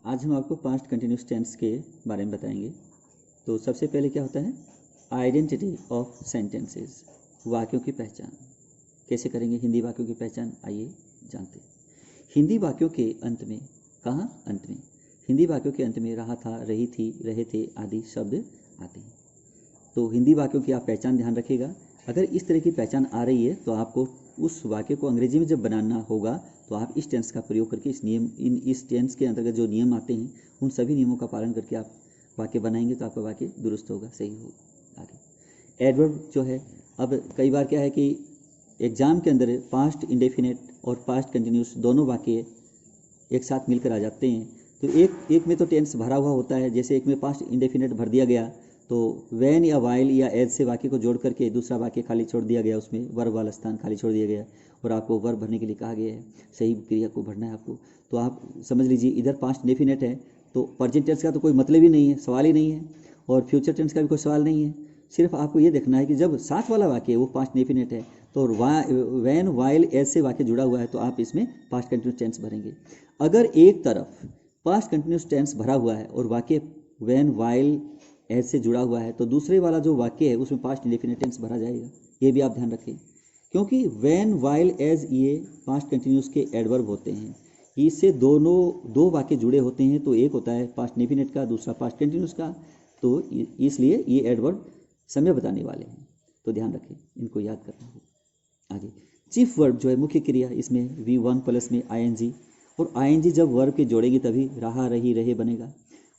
आज हम आपको पास्ट कंटिन्यूस टेंस के बारे में बताएंगे। तो सबसे पहले क्या होता है, आइडेंटिटी ऑफ सेंटेंसेस, वाक्यों की पहचान कैसे करेंगे। हिंदी वाक्यों की पहचान आइए जानते हैं। हिंदी वाक्यों के अंत में, कहाँ अंत में, हिंदी वाक्यों के अंत में रहा था, रही थी, रहे थे आदि शब्द आते हैं। तो हिंदी वाक्यों की आप पहचान ध्यान रखिएगा। अगर इस तरह की पहचान आ रही है तो आपको उस वाक्य को अंग्रेजी में जब बनाना होगा तो आप इस टेंस का प्रयोग करके इस टेंस के अंतर्गत जो नियम आते हैं उन सभी नियमों का पालन करके आप वाक्य बनाएंगे तो आपका वाक्य दुरुस्त होगा, सही होगा। आगे एडवर्ब जो है, अब कई बार क्या है कि एग्जाम के अंदर पास्ट इंडेफिनेट और पास्ट कंटिन्यूस दोनों वाक्य एक साथ मिलकर आ जाते हैं। तो एक में तो टेंस भरा हुआ होता है, जैसे एक में पास्ट इंडेफिनेट भर दिया गया तो वैन या वाइल या एज से वाक्य को जोड़ करके दूसरा वाक्य खाली छोड़ दिया गया, उसमें वर्ब वाला स्थान खाली छोड़ दिया गया और आपको वर्ब भरने के लिए कहा गया है, सही क्रिया को भरना है आपको। तो आप समझ लीजिए इधर पास्ट इंडेफिनेट है तो प्रेजेंट टेंस का तो कोई मतलब ही नहीं है, सवाल ही नहीं है, और फ्यूचर टेंस का भी कोई सवाल नहीं है। सिर्फ आपको ये देखना है कि जब साथ वाला वाक्य वो पास्ट इंडेफिनेट है तो वैन वाइल एज से वाक्य जुड़ा हुआ है तो आप इसमें पास्ट कंटिन्यूस टेंस भरेंगे। अगर एक तरफ पास्ट कंटिन्यूस टेंस भरा हुआ है और वाक्य वैन वाइल एज से जुड़ा हुआ है तो दूसरे वाला जो वाक्य है उसमें पास्ट इंडेफिनिट टेंस भरा जाएगा। ये भी आप ध्यान रखें, क्योंकि वैन वाइल एज ये पास्ट कंटिन्यूस के एडवर्ब होते हैं। इससे दो वाक्य जुड़े होते हैं, तो एक होता है पास्ट इंडेफिनिट का, दूसरा पास्ट कंटिन्यूस का, तो इसलिए ये एडवर्ब समय बताने वाले हैं, तो ध्यान रखें, इनको याद करना होगा। आगे चीफ वर्ब जो है, मुख्य क्रिया, इसमें V1 प्लस में ING, और ING जब वर्ब के जोड़ेंगे तभी रहा, रही, रहे बनेगा।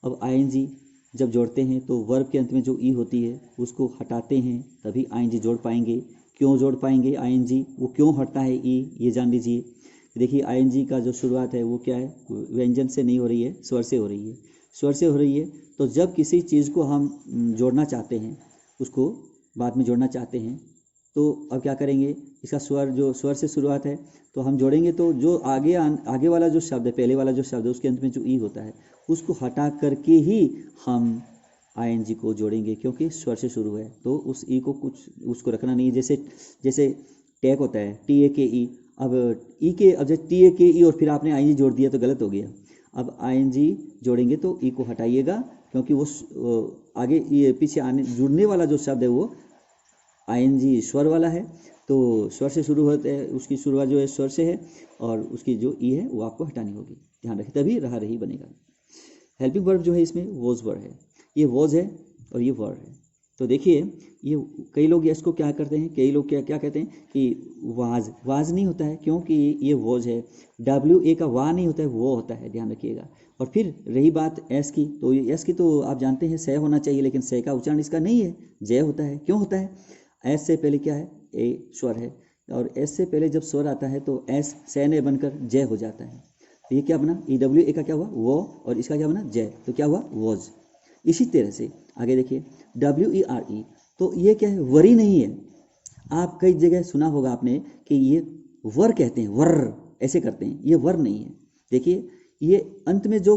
अब ING जब जोड़ते हैं तो वर्ब के अंत में जो ई होती है उसको हटाते हैं तभी ING जोड़ पाएंगे। क्यों जोड़ पाएंगे ING, वो क्यों हटता है ई, ये जान लीजिए। देखिए ING का जो शुरुआत है वो क्या है, व्यंजन से नहीं हो रही है, स्वर से हो रही है, स्वर से हो रही है। तो जब किसी चीज़ को हम जोड़ना चाहते हैं, उसको बाद में जोड़ना चाहते हैं, तो अब क्या करेंगे, इसका स्वर जो स्वर से शुरुआत है तो हम जोड़ेंगे तो जो आगे वाला जो शब्द है, पहले वाला जो शब्द है उसके अंत में जो ई होता है उसको हटा करके ही हम ING को जोड़ेंगे, क्योंकि स्वर से शुरू है तो उस ई को उसको रखना नहीं है। जैसे टैग होता है TAKE, अब ई के, अब जैसे TAKE और फिर आपने ING जोड़ दिया तो गलत हो गया। अब ING जोड़ेंगे तो ई को हटाइएगा, क्योंकि वो आगे ये पीछे आने जुड़ने वाला जो शब्द है वो ING स्वर वाला है, तो स्वर से शुरू होता है, उसकी शुरुआत जो है स्वर से है और उसकी जो ई है वो आपको हटानी होगी, ध्यान रखें, तभी रहा रही बनेगा। हेल्पिंग वर्ब जो है इसमें वॉज वर्ड है, ये वॉज है और ये वर्ड है। तो देखिए ये कई लोग इसको क्या करते हैं, कई लोग क्या कहते हैं कि वाज नहीं होता है, क्योंकि ये वॉज है। WA का वा नहीं होता है, वो होता है, ध्यान रखिएगा। और फिर रही बात एस की, तो ये एस की तो आप जानते हैं सह होना चाहिए, लेकिन सह का उच्चारण इसका नहीं है, जय होता है। क्यों होता है, एस से पहले क्या है, ए स्वर है, और एस से पहले जब स्वर आता है तो एस सह ने बनकर जय हो जाता है। तो ये क्या बना, EWA का क्या हुआ, वो, और इसका क्या बना, जय, तो क्या हुआ, वॉज। इसी तरह से आगे देखिए WERE, तो ये क्या है, वरी नहीं है। आप कई जगह सुना होगा आपने कि ये वर कहते हैं, वर ऐसे करते हैं, ये वर नहीं है। देखिए ये अंत में जो,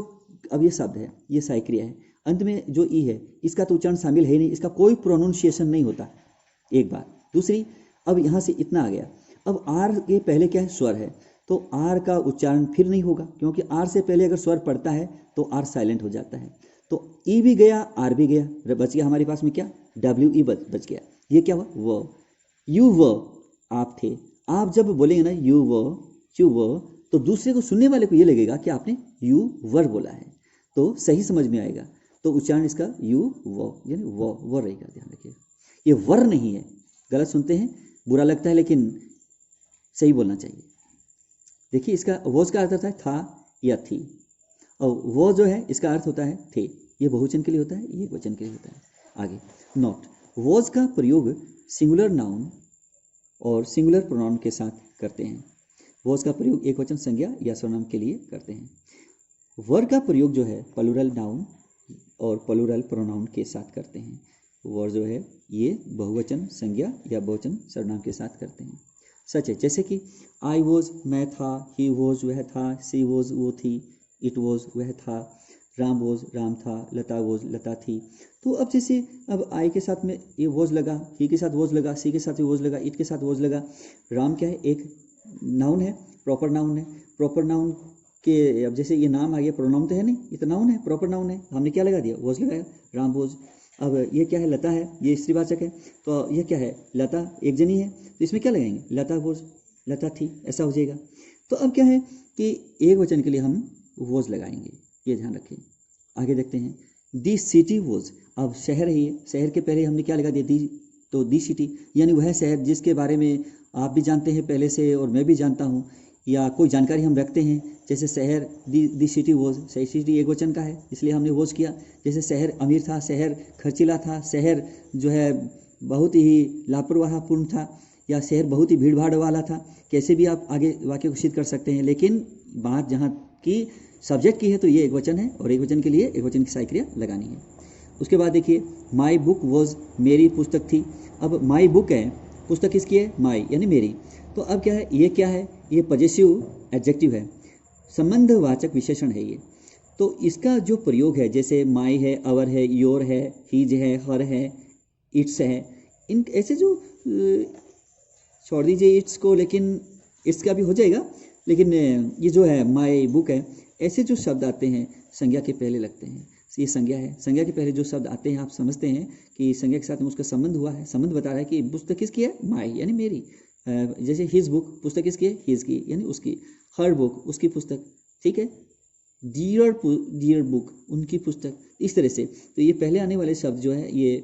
अब ये शब्द है, ये साइक्रिया है, अंत में जो ई है इसका तो उच्चारण शामिल है ही नहीं, इसका कोई प्रोनाउंसिएशन नहीं होता, एक बात। दूसरी, अब यहाँ से इतना आ गया, अब आर के पहले क्या है, स्वर है, तो आर का उच्चारण फिर नहीं होगा, क्योंकि आर से पहले अगर स्वर पड़ता है तो आर साइलेंट हो जाता है। तो ई भी गया, आर भी गया, बच गया हमारे पास में क्या, WE बच गया। ये क्या हुआ, वो, यू वो, आप थे। आप जब बोलेंगे ना यू वो, तो दूसरे को, सुनने वाले को ये लगेगा कि आपने यू वर बोला है, तो सही समझ में आएगा। तो उच्चारण इसका यू वो यानी वो रहेगा, ध्यान रखिएगा। ये वर नहीं है, गलत सुनते हैं, बुरा लगता है, लेकिन सही बोलना चाहिए। देखिए इसका वॉज का अर्थ होता है था या थी, और वो जो है इसका अर्थ होता है थे। ये बहुवचन के लिए होता है, ये वचन के लिए होता है। आगे नॉट, वॉज का प्रयोग सिंगुलर नाउन और सिंगुलर प्रोनाउन के साथ करते हैं। वॉज का प्रयोग एक वचन संज्ञा या सर्वनाम के लिए करते हैं। वर का प्रयोग जो है प्लूरल नाउन और प्लूरल प्रोनाउन के साथ करते हैं। वर जो है ये बहुवचन संज्ञा या बहुवचन सर्वनाम के साथ करते हैं। सच है, जैसे कि आई वॉज मैं था, ही वॉज वह था, सी वॉज वो थी, इट वॉज वह था, राम वॉज राम था, लता वॉज लता थी। तो अब जैसे अब आई के साथ में ये वॉज लगा, ही के साथ वॉज लगा, सी के साथ वॉज लगा, इट के साथ वॉज लगा। राम क्या है, एक नाउन है, प्रॉपर नाउन है। प्रॉपर नाउन कि अब जैसे ये नाम आ गया, प्रोनाउन तो है नहीं, ये तो नाउन है, प्रॉपर नाउन है, हमने क्या लगा दिया, वॉज लगाया, राम भोज। अब ये क्या है, लता है, ये स्त्रीवाचक है, तो ये क्या है, लता एक जनी है, तो इसमें क्या लगाएंगे, लता भोज, लता थी, ऐसा हो जाएगा। तो अब क्या है कि एक वचन के लिए हम वॉज लगाएंगे, ये ध्यान रखें। आगे देखते हैं, दी सिटी वॉज, अब शहर है ये, शहर के पहले हमने क्या लगा दिया, दी, तो दी सिटी यानी वह शहर जिसके बारे में आप भी जानते हैं पहले से और मैं भी जानता हूँ, या कोई जानकारी हम रखते हैं, जैसे शहर, दी सिटी वॉज, सही, सिटी एक वचन का है इसलिए हमने वॉज किया। जैसे शहर अमीर था, शहर खर्चीला था, शहर जो है बहुत ही लापरवाहपूर्ण था, या शहर बहुत ही भीड़ भाड़ वाला था, कैसे भी आप आगे वाक्य को सिद्ध कर सकते हैं, लेकिन बात जहाँ की सब्जेक्ट की है तो ये एक वचन है, और एक वचन के लिए एक वचन की सहायक क्रिया लगानी है। उसके बाद देखिए, माई बुक वॉज, मेरी पुस्तक थी। अब माई बुक है, पुस्तक किसकी है, माई यानी मेरी। तो अब क्या है, ये क्या है, ये पॉजेसिव एडजेक्टिव है, संबंधवाचक विशेषण है ये। तो इसका जो प्रयोग है, जैसे माई है, अवर है, योर है, हीज है, हर है, इट्स है, इन ऐसे जो छोड़ दीजिए इट्स को, लेकिन इट्स का भी हो जाएगा, लेकिन ये जो है माई बुक है, ऐसे जो शब्द आते हैं संज्ञा के पहले लगते हैं, ये संज्ञा है, संज्ञा के पहले जो शब्द आते हैं आप समझते हैं कि संज्ञा के साथ में उसका संबंध हुआ है, संबंध बता रहा है कि पुस्तक किसकी है, माई यानी मेरी। जैसे हिज बुक, पुस्तक किसकी है, हिज की यानी उसकी, हर बुक उसकी पुस्तक, ठीक है, डियर बुक उनकी पुस्तक, इस तरह से। तो ये पहले आने वाले शब्द जो है ये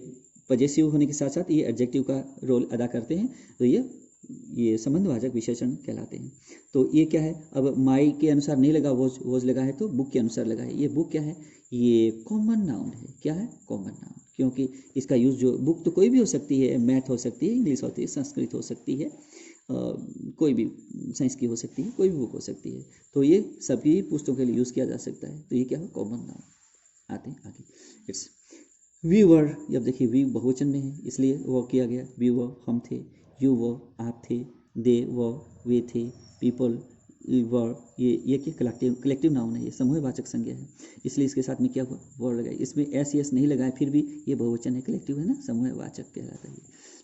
पॉजेसिव होने के साथ साथ ये एडजेक्टिव का रोल अदा करते हैं, तो ये संबंधवाचक विशेषण कहलाते हैं। तो ये क्या है, अब माई के अनुसार नहीं लगा, वोज लगा है, तो बुक के अनुसार लगा है। ये बुक क्या है, ये कॉमन नाउन है, क्या है, कॉमन नाउन, क्योंकि इसका यूज जो, बुक तो कोई भी हो सकती है, मैथ हो सकती है, इंग्लिश होती है, संस्कृत हो सकती है, कोई भी साइंस की हो सकती है, कोई भी बुक हो सकती है, तो ये सभी पुस्तकों के लिए यूज़ किया जा सकता है। तो ये क्या है, कॉमन नाउन। आते हैं आगे, इट्स वी वर, अब देखिए वी बहुवचन में है इसलिए वो किया गया, वी वर हम थे, यू वो आप थे, दे वो वे थे, पीपल वर, ये क्या कलेक्टिव नाउन है, ये समूहवाचक संज्ञा है, इसलिए इसके साथ में क्या हुआ, वर लगाए, इसमें एस यस नहीं लगाए, फिर भी ये बहुवचन है, कलेक्टिव है ना, समूहवाचक कहलाता है।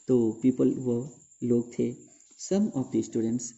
तो पीपल वो लोग थे, सम ऑफ द स्टूडेंट्स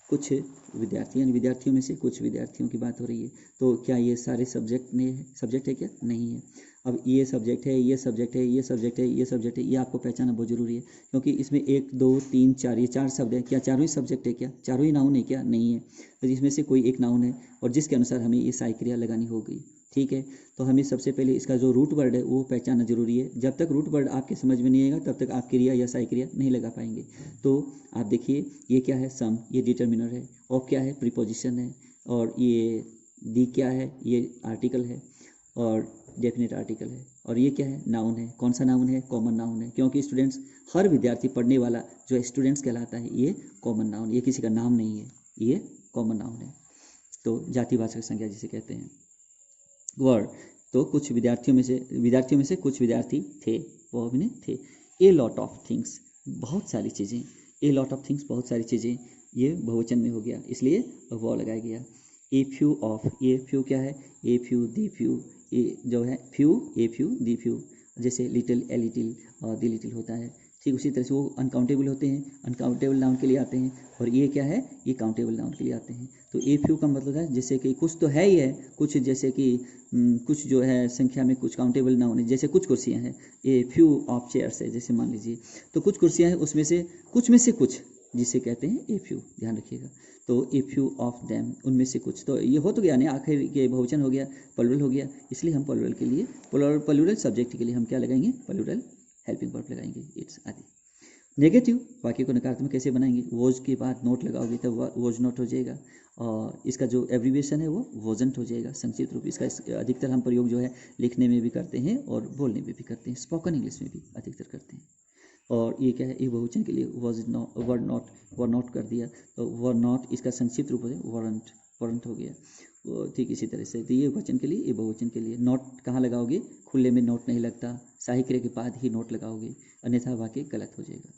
कुछ विद्यार्थी, यानी विद्यार्थियों में से कुछ विद्यार्थियों की बात हो रही है। तो क्या ये सारे सब्जेक्ट है क्या, नहीं है। अब ये सब्जेक्ट है, ये सब्जेक्ट है, ये सब्जेक्ट है, ये सब्जेक्ट है, ये आपको पहचानना बहुत जरूरी है, क्योंकि इसमें 1 2 3 4 ये 4 शब्द है, क्या चारों ही सब्जेक्ट है, क्या चारों ही नाउन है, क्या नहीं है। तो इसमें से कोई एक नाउन है और जिसके अनुसार हमें ये सहायक क्रिया लगानी होगी, ठीक है। तो हमें सबसे पहले इसका जो रूट वर्ड है वो पहचानना जरूरी है। जब तक रूट वर्ड आपके समझ में नहीं आएगा तब तक आप क्रिया या सहायक क्रिया नहीं लगा पाएंगे। तो आप देखिए, ये क्या है, सम, ये डिटर्मिनर है, और क्या है, प्रीपोजिशन है, और ये दी क्या है, ये आर्टिकल है और डेफिनेट आर्टिकल है, और ये क्या है, नाउन है। कौन सा नाउन है, कॉमन नाउन है, क्योंकि स्टूडेंट्स, हर विद्यार्थी पढ़ने वाला जो स्टूडेंट्स कहलाता है, ये कॉमन नाउन, ये किसी का नाम नहीं है, ये कॉमन नाउन है। तो जातिवाचक संज्ञा जिसे कहते हैं। वर्ड, तो कुछ विद्यार्थियों में से कुछ विद्यार्थी थे, वो भी थे। ए लॉट ऑफ थिंग्स, बहुत सारी चीज़ें, ए लॉट ऑफ थिंग्स बहुत सारी चीज़ें, ये बहुवचन में हो गया इसलिए वो लगाया गया। ए फ्यू ऑफ, ये फ्यू क्या है, ए फ्यू दी फ्यू, ये जो है few, a few the few, जैसे लिटिल ए लिटिल और दी लिटिल होता है, ठीक उसी तरह से वो अनकाउंटेबल होते हैं, अनकाउंटेबल नाउन के लिए आते हैं, और ये क्या है, ये काउंटेबल नाउन के लिए आते हैं। तो ए फ्यू का मतलब है जैसे कि कुछ तो है ही है, कुछ जैसे कि कुछ जो है संख्या में कुछ काउंटेबल नाउन है, जैसे कुछ कुर्सियां हैं, ए फ्यू ऑफ चेयर्स है, जैसे मान लीजिए, तो कुछ कुर्सियां हैं उसमें से कुछ जिसे कहते हैं ए फ्यू, ध्यान रखिएगा। तो ए फ्यू ऑफ देम, उनमें से कुछ, तो ये हो तो गया ना, आखिर के बहुवचन हो गया, प्लूरल हो गया, इसलिए हम प्लूरल के लिए, प्लूरल सब्जेक्ट के लिए हम क्या लगाएंगे, प्लूरल हेल्पिंग वर्ब लगाएंगे, इट्स आदि। नेगेटिव वाक्य को नकारात्मक कैसे बनाएंगे, वोज के बाद नोट लगाओगे तो वोज नोट हो जाएगा, और इसका जो एब्रीविएशन है वो वोजेंट हो जाएगा, संक्षिप्त रूप। इसका अधिकतर हम प्रयोग जो है लिखने में भी करते हैं और बोलने में भी करते हैं, स्पोकन इंग्लिश में भी अधिकतर करते हैं। और ये क्या है, ये बहुवचन के लिए वर नॉट कर दिया, तो वर नॉट इसका संक्षिप्त रूप है वरंट हो गया, वो ठीक इसी तरह से। तो ये वचन के लिए, ये बहुवचन के लिए नॉट कहाँ लगाओगे, खुले में नोट नहीं लगता, सहायक क्रिया के बाद ही नोट लगाओगे, अन्यथा वाक्य गलत हो जाएगा।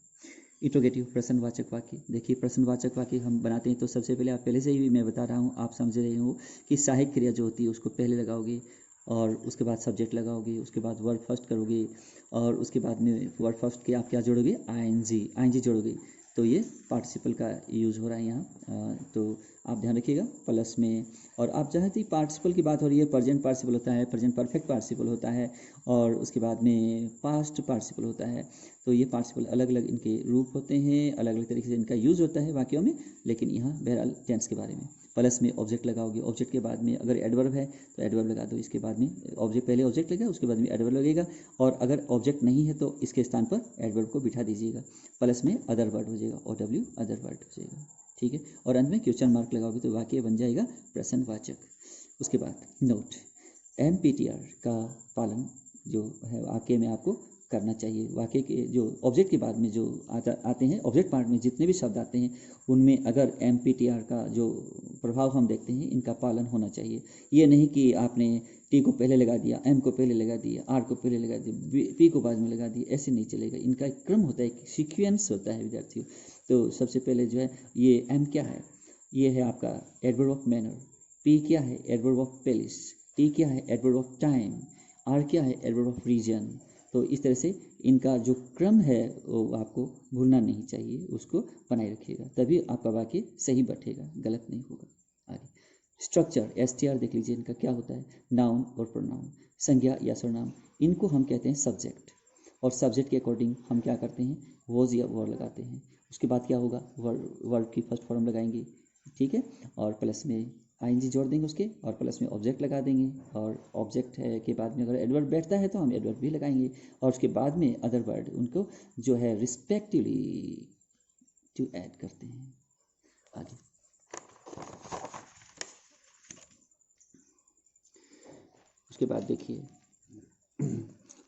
इंट्रोगेटिव, प्रश्नवाचक वाक्य, देखिए प्रश्नवाचक वाक्य हम बनाते हैं तो सबसे पहले, आप पहले से ही मैं बता रहा हूँ, आप समझ रहे हो कि सहायक क्रिया जो होती है उसको पहले लगाओगे, और उसके बाद सब्जेक्ट लगाओगे, उसके बाद वर्ब फर्स्ट करोगे, और उसके बाद में वर्ब फर्स्ट के आप क्या जोड़ोगे, आईएनजी जोड़ोगे, तो ये पार्टिसिपल का यूज़ हो रहा है यहाँ, तो आप ध्यान रखिएगा प्लस में। और आप जहाँ थी पार्टिसिपल की बात हो रही है, प्रेजेंट पार्टिसिपल होता है, प्रेजेंट परफेक्ट पार्टिसिपल होता है, और उसके बाद में पास्ट पार्टिसिपल होता है। तो ये पार्टिसिपल अलग अलग इनके रूप होते हैं, अलग अलग तरीके से इनका यूज़ होता है वाक्यों में। लेकिन यहाँ बहरहाल टेंस के बारे में प्लस में ऑब्जेक्ट लगाओगे, ऑब्जेक्ट के बाद में अगर एडवर्ब है तो एडवर्ब लगा दो, इसके बाद में ऑब्जेक्ट, पहले ऑब्जेक्ट लगेगा उसके बाद में एडवर्ब लगेगा, और अगर ऑब्जेक्ट नहीं है तो इसके स्थान पर एडवर्ब को बिठा दीजिएगा, प्लस में अदर वर्ड हो जाएगा, OW अदर वर्ड हो जाएगा, ठीक है। और अंत में क्वेश्चन मार्क लगाओगे तो वाक्य बन जाएगा प्रश्नवाचक। उसके बाद नोट, MPTR का पालन जो है वाक्य में आपको करना चाहिए। वाक्य के जो ऑब्जेक्ट के बाद में जो आते हैं, ऑब्जेक्ट पार्ट में जितने भी शब्द आते हैं उनमें अगर MPTR का जो प्रभाव हम देखते हैं इनका पालन होना चाहिए। ये नहीं कि आपने T को पहले लगा दिया, M को पहले लगा दिया, R को पहले लगा दिया, P को बाद में लगा दिया, ऐसे नहीं चलेगा। इनका एक क्रम होता है, एक सीक्वेंस होता है विद्यार्थियों। तो सबसे पहले जो है ये M क्या है, ये है आपका एडवर्ब ऑफ मैनर, P क्या है एडवर्ब ऑफ प्लेस, T क्या है एडवर्ब ऑफ टाइम, R क्या है एडवर्ब ऑफ रीजन। तो इस तरह से इनका जो क्रम है वो आपको भूलना नहीं चाहिए, उसको बनाए रखिएगा, तभी आपका वाक्य सही बैठेगा, गलत नहीं होगा। आगे स्ट्रक्चर, STR देख लीजिए, इनका क्या होता है, नाउन और प्रोनाउन, संज्ञा या सर्वनाम, इनको हम कहते हैं सब्जेक्ट, और सब्जेक्ट के अकॉर्डिंग हम क्या करते हैं, वॉज या वर लगाते हैं। उसके बाद क्या होगा, वर्ब की फर्स्ट फॉर्म लगाएंगे, ठीक है, और प्लस में ING जोड़ देंगे उसके, और प्लस में ऑब्जेक्ट लगा देंगे, और ऑब्जेक्ट है के बाद में अगर एडवर्ब बैठता है तो हम एडवर्ब भी लगाएंगे, और उसके बाद में अदर वर्ड उनको जो है रिस्पेक्टिवली टू ऐड करते हैं। आगे उसके बाद देखिए,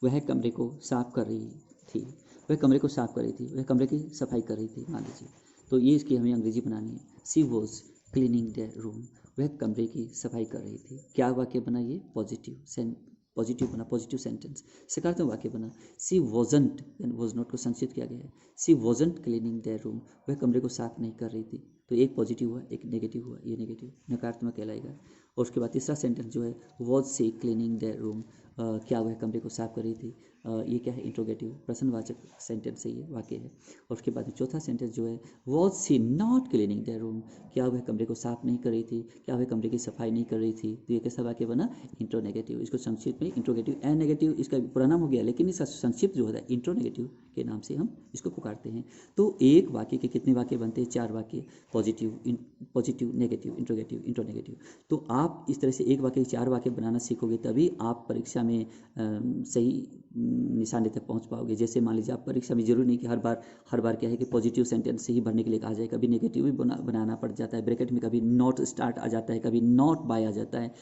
वह कमरे को साफ कर रही थी, वह कमरे को साफ कर रही थी, वह कमरे की सफाई कर रही थी, मान लीजिए, तो ये इसकी हमें अंग्रेजी बनानी है। सी वॉज क्लीनिंग द रूम, वह कमरे की सफाई कर रही थी। क्या वाक्य बना, ये पॉजिटिव बना, पॉजिटिव सेंटेंस, सकारात्मक वाक्य बना। सी वॉजंट, वॉज नॉट को संक्षिप्त किया गया है, सी वॉजंट क्लीनिंग द रूम, वह कमरे को साफ नहीं कर रही थी। तो एक पॉजिटिव हुआ, एक नेगेटिव हुआ, ये नेगेटिव नकारात्मक कहलाएगा। और उसके बाद तीसरा सेंटेंस जो है, was she cleaning the room, क्या वह कमरे को साफ कर रही थी, ये क्या है, इंट्रोगेटिव प्रश्नवाचक सेंटेंस से ये वाक्य है। और उसके बाद चौथा सेंटेंस जो है, was she not cleaning the room, क्या वह कमरे को साफ नहीं कर रही थी, क्या वह कमरे की सफाई नहीं कर रही थी। तो ये कैसा वाक्य बना, इंट्रोनेगेटिव। इसको संक्षिप्त में इंट्रोगेटिव एंड नेगेटिव इसका प्रोनाउन हो गया, लेकिन इसका संक्षिप्त जो होता है इंट्रोनेगेटिव के नाम से हम इसको पुकारते हैं। तो एक वाक्य के कितने वाक्य बनते हैं, 4 वाक्य, पॉजिटिव, नेगेटिव, इंट्रोगेटिव, इंट्रोनेगेटिव। तो आप इस तरह से एक वाक्य 4 वाक्य बनाना सीखोगे, तभी आप परीक्षा में सही निशाने तक पहुंच पाओगे। जैसे मान लीजिए आप परीक्षा में, जरूरी नहीं कि हर बार क्या है कि पॉजिटिव सेंटेंस से ही भरने के लिए कहा जाए, कभी नेगेटिव भी बनाना पड़ जाता है, ब्रैकेट में कभी नॉट स्टार्ट आ जाता है, कभी नॉट बाय आ जाता है,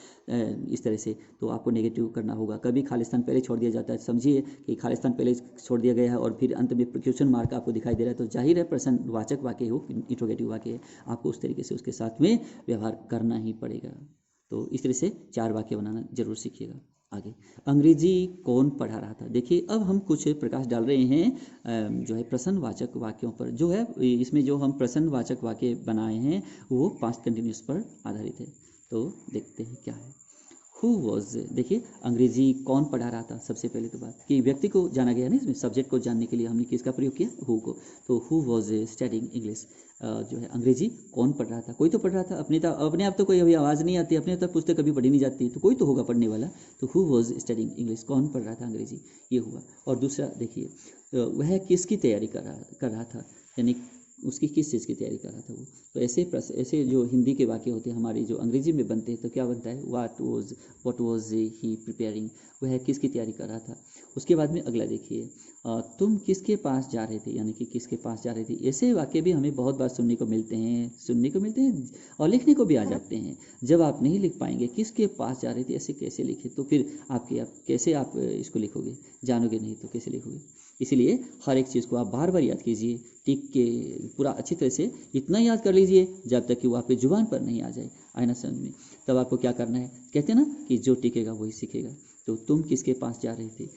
इस तरह से तो आपको नेगेटिव करना होगा। कभी खाली स्थान पहले छोड़ दिया जाता है, समझिए कि खाली स्थान पहले छोड़ दिया गया है और फिर अंत में क्वेश्चन मार्क आपको दिखाई दे रहा है, तो जाहिर है प्रश्नवाचक वाक्य हो, इंट्रोगेटिव वाक्य है, आपको उस तरीके से उसके साथ में व्यवहार करना ही पड़ेगा। तो इस तरह से 4 वाक्य बनाना जरूर सीखिएगा। आगे, अंग्रेजी कौन पढ़ा रहा था। देखिए अब हम कुछ प्रकाश डाल रहे हैं जो है प्रश्नवाचक वाक्यों पर। जो है इसमें जो हम प्रश्नवाचक वाक्य बनाए हैं वो पास्ट कंटिन्यूस पर आधारित है। तो देखते हैं क्या है। हु वॉज, देखिए अंग्रेजी कौन पढ़ा रहा था। सबसे पहले तो बात कि व्यक्ति को जाना गया ना, इसमें सब्जेक्ट को जानने के लिए हमने किसका प्रयोग किया, हु को। तो हु वॉज स्टडिंग इंग्लिश, जो है अंग्रेजी कौन पढ़ रहा था। कोई तो पढ़ रहा था, अपने आप तो कोई अभी आवाज़ नहीं आती, अपने तक पुस्तक कभी पढ़ी नहीं जाती, तो कोई तो होगा पढ़ने वाला। तो हु वॉज स्टडिंग इंग्लिश, कौन पढ़ रहा था अंग्रेजी, ये हुआ। और दूसरा देखिए वह किसकी तैयारी कर रहा था, यानी उसकी किस चीज़ की तैयारी कर रहा था वो। तो ऐसे जो हिंदी के वाक्य होते हैं हमारी जो अंग्रेजी में बनते हैं, तो क्या बनता है, व्हाट वॉज ही प्रिपेयरिंग, वह किसकी तैयारी कर रहा था। उसके बाद में अगला देखिए, तुम किसके पास जा रहे थे, यानी कि किसके पास जा रहे थे। ऐसे वाक्य भी हमें बहुत बार सुनने को मिलते हैं और लिखने को भी आ जाते हैं। जब आप नहीं लिख पाएंगे किसके पास जा रहे थे, ऐसे कैसे लिखे, तो फिर कैसे आप इसको लिखोगे, जानोगे नहीं तो कैसे लिखोगे। इसलिए हर एक चीज़ को आप बार बार याद कीजिए, टिक के पूरा अच्छी तरह से इतना याद कर लीजिए जब तक कि वो आपके जुबान पर नहीं आ जाए, आए ना समझ में। तब आपको क्या करना है, कहते हैं ना कि जो टिकेगा वही सीखेगा। तो तुम किसके पास जा रहे थे,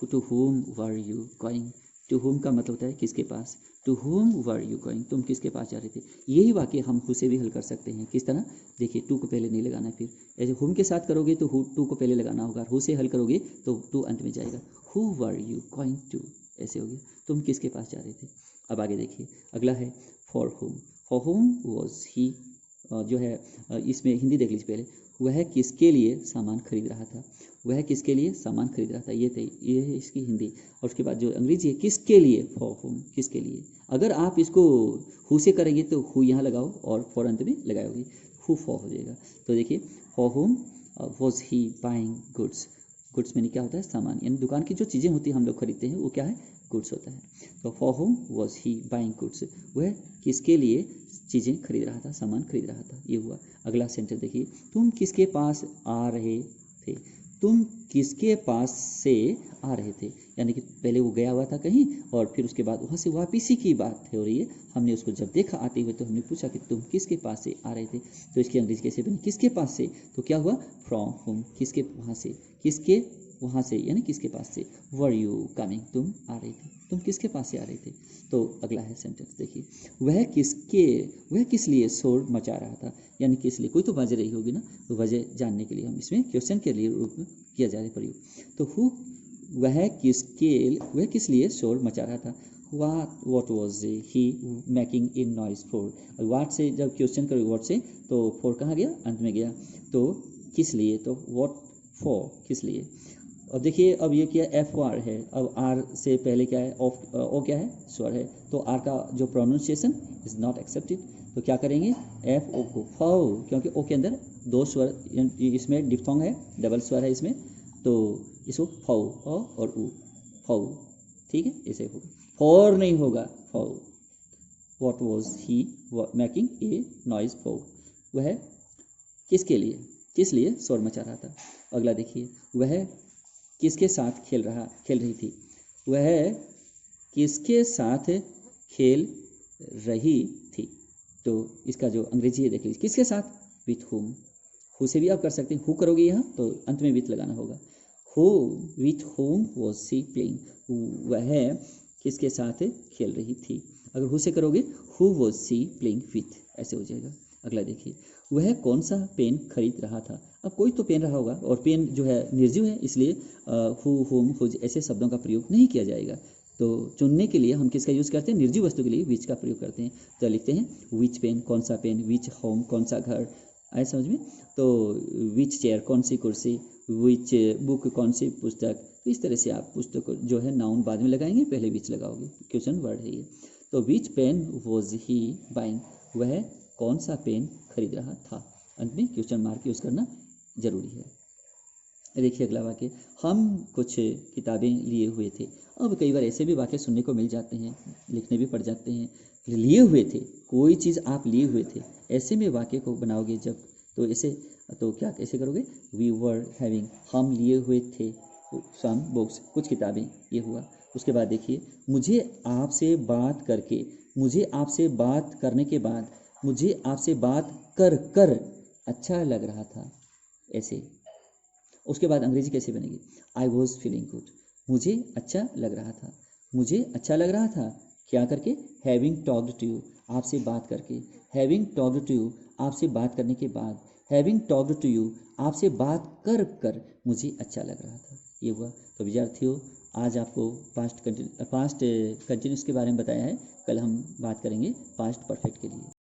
to whom were you going, to whom का मतलब होता है किसके पास, to whom were you going, तुम किसके पास जा रहे थे। यही वाक्य हम हु से भी हल कर सकते हैं। किस तरह, देखिए टू को पहले नहीं लगाना, फिर ऐसे whom के साथ करोगे तो टू को पहले लगाना होगा, हु से हल करोगे तो टू अंत में जाएगा। who were you going to, ऐसे हो गया, तुम किसके पास जा रहे थे। अब आगे देखिए, अगला है फॉर होम वॉज ही, जो है इसमें हिंदी देख लीजिए पहले, वह किसके लिए सामान खरीद रहा था, वह किसके लिए सामान खरीद रहा था, ये है इसकी हिंदी। और उसके बाद जो अंग्रेजी है, किसके लिए, फॉर होम, किसके लिए। अगर आप इसको हु से करेंगे तो हु यहाँ लगाओ और फॉर अंत में लगाओगे, हु फॉर हो जाएगा। तो देखिए for home was he buying goods, goods में क्या होता है, सामान, यानी दुकान की जो चीज़ें होती हैं हम लोग खरीदते हैं वो क्या है, गुड्स होता है। तो for home was he buying goods, वह किसके लिए चीज़ें खरीद रहा था, सामान खरीद रहा था, ये हुआ। अगला सेंटेंस देखिए, तुम किसके पास आ रहे थे, तुम किसके पास से आ रहे थे, यानी कि पहले वो गया हुआ था कहीं और फिर उसके बाद वहाँ से वापसी की बात हो रही है। हमने उसको जब देखा आते हुए तो हमने पूछा कि तुम किसके पास से आ रहे थे, तो इसकी अंग्रेजी कैसे बनी, किसके पास से, तो क्या हुआ, फ्रॉम होम, किसके वहाँ से, किसके वहाँ से यानी किसके पास से, वर यू कमिंग, तुम आ रहे थे, तुम किसके पास से आ रहे थे। तो अगला है सेंटेंस देखिए, वह किस लिए शोर मचा रहा था, यानी किस लिए, कोई तो वजह रही होगी ना, तो वजह जानने के लिए हम इसमें क्वेश्चन के लिए रूप में किया जा रहा है प्रयोग। तो वह किस लिए शोर मचा रहा था, what was he making in noise for, what से जब क्वेश्चन करोगे what से तो for कहाँ गया, अंत में गया, तो किस लिए, तो what for, किस लिए। और देखिए अब ये क्या एफ आर है, अब आर से पहले क्या है, ओ क्या है, स्वर है, तो आर का जो प्रोनाउंसिएशन इज नॉट एक्सेप्टेड, तो क्या करेंगे, एफ ओ को फाउ, क्योंकि ओ के अंदर दो स्वर, इसमें डिप्थोंग है, डबल स्वर है इसमें, तो इसको फाउ और ऊ, फाउ, ठीक है, ऐसे होगा, फॉर नहीं होगा, फाउ। What was he making a noise for, वह किसके लिए, किस लिए शोर मचा रहा था। अगला देखिए, वह किसके साथ खेल रही थी, वह किसके साथ खेल रही थी, तो इसका जो अंग्रेजी है देख लीजिए, किसके साथ, विथ होम, हु से भी आप कर सकते हैं, हु करोगे यहाँ तो अंत में विथ लगाना होगा, who with whom was she playing, वह किसके साथ खेल रही थी, अगर हु से करोगे who was she playing with, ऐसे हो जाएगा। अगला देखिए, वह कौन सा पेन खरीद रहा था, अब कोई तो पेन रहा होगा और पेन जो है निर्जीव है, इसलिए हु होम हुज ऐसे शब्दों का प्रयोग नहीं किया जाएगा। तो चुनने के लिए हम किसका यूज़ करते हैं, निर्जीव वस्तु के लिए विच का प्रयोग करते हैं, तो लिखते हैं विच पेन, कौन सा पेन, विच होम, कौन सा घर, आए समझ में, तो विच चेयर, कौन सी कुर्सी, विच बुक, कौन सी पुस्तक। तो इस तरह से आप पुस्तक जो है नाउन बाद में लगाएंगे, पहले विच लगाओगे, क्वेश्चन वर्ड है ये। तो विच पेन वॉज ही बाइंग, वह कौन सा पेन खरीद रहा था, अंत में क्वेश्चन मार्क यूज़ करना जरूरी है। देखिए अगला वाक्य, हम कुछ किताबें लिए हुए थे। अब कई बार ऐसे भी वाक्य सुनने को मिल जाते हैं, लिखने भी पड़ जाते हैं, लिए हुए थे, कोई चीज़ आप लिए हुए थे, ऐसे में वाक्य को बनाओगे जब, तो ऐसे, तो क्या कैसे करोगे, वी वर हैविंग, हम लिए हुए थे सम बुक्स, कुछ किताबें, ये हुआ। उसके बाद देखिए, मुझे आपसे बात करके, मुझे आपसे बात करने के बाद, मुझे आपसे बात कर कर अच्छा लग रहा था, ऐसे। उसके बाद अंग्रेजी कैसे बनेगी, आई वॉज फीलिंग गुड, मुझे अच्छा लग रहा था, मुझे अच्छा लग रहा था क्या करके, हैविंग टॉक्ड टू यू, आपसे बात करके, हैविंग टॉक्ड टू यू, आपसे बात करने के बाद, हैविंग टॉक्ड टू यू, आपसे बात कर कर मुझे अच्छा लग रहा था, ये हुआ। तो विद्यार्थियों, आज आपको पास्ट कंटिन्यूस के बारे में बताया है, कल हम बात करेंगे पास्ट परफेक्ट के लिए।